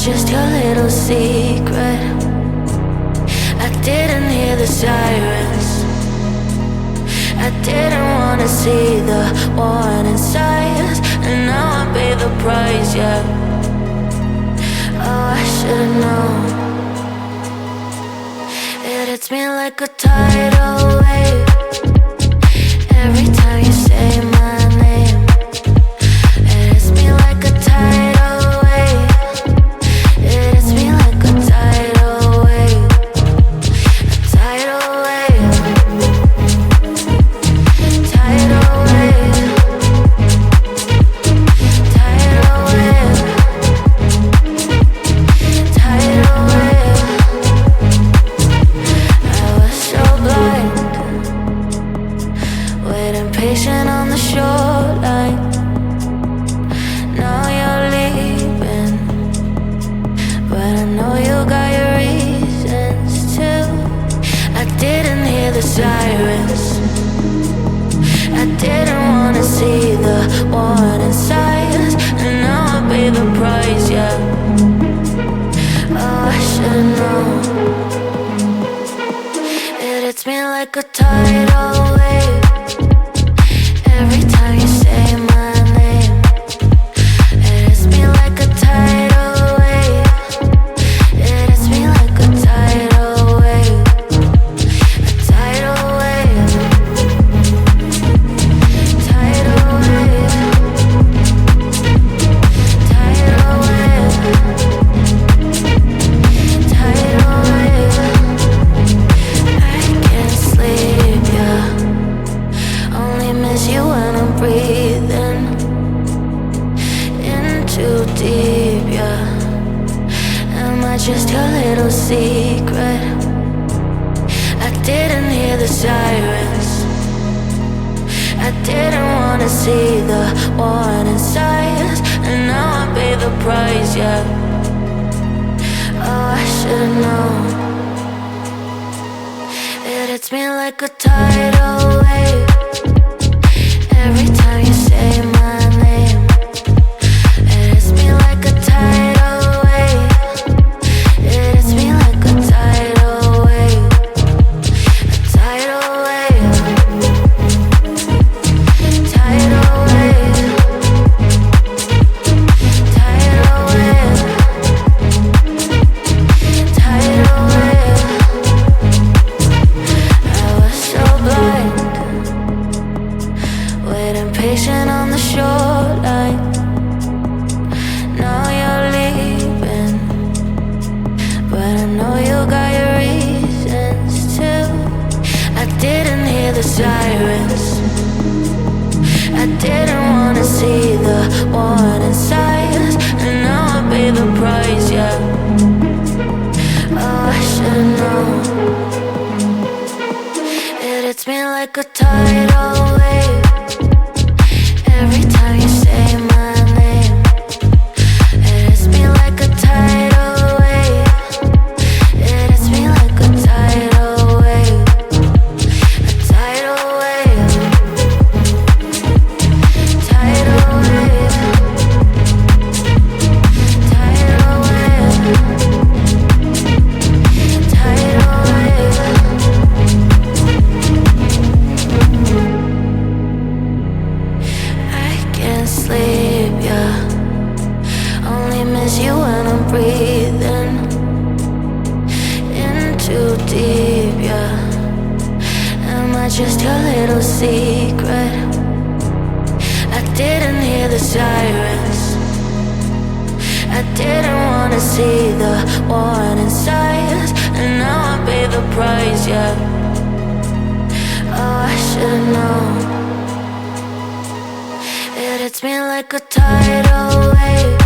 just your little secret? I didn't hear the sirens. I didn't wanna see the warning signs, and now I pay the price, yeah. Oh, I should've known. It hits me like a tidal wave every time you say my name. It hits me like a tidal wave. It hits me like a tidal wave. A tidal wave. Tidal wave. Tidal wave. Tidal wave. I was so blind, waiting patient on the shoreline. Now you're leaving, but I know you got your reasons too. I didn't hear the sirens. I didn't wanna see the warning signs, and now I pay the price, yeah. Oh, I should've known. It hits me like a tidal wave every time you say my name. It hits me like a tidal wave. It hits me like a tidal wave. A tidal wave. Tidal wave. Tidal wave. Tidal wave. I can't sleep, yeah. Only miss you when I'm breathing in too deep, yeah. Am I just your little secret? I didn't hear the sirens. I didn't wanna see the warning signs, and now I pay the price, yeah. Oh, I should've known. It hits me like a tidal wave every time you say my name. It hits me like a tidal wave. It hits me like a tidal wave. A tidal wave. Tidal wave. Tidal wave. Tidal wave. I was so blind, waiting patient on the shoreline. Now you're leaving, but I know you got your reasons too. I didn't hear the sirens. I didn't wanna see the warning signs, and now I pay the price, yeah. Oh, I should've known. It hits me like a tidal wave every time you say my name. It hits me like a tidal wave. It hits me like a tidal wave. A tidal wave. Tidal wave. Tidal wave. Tidal wave. I can't sleep, yeah. Only miss you when I'm breathing in too deep, yeah. Am I just your little secret? I didn't hear the sirens. I didn't wanna see the warning signs, and now I pay the price, yeah. Oh, I should've known. It hits me like a tidal wave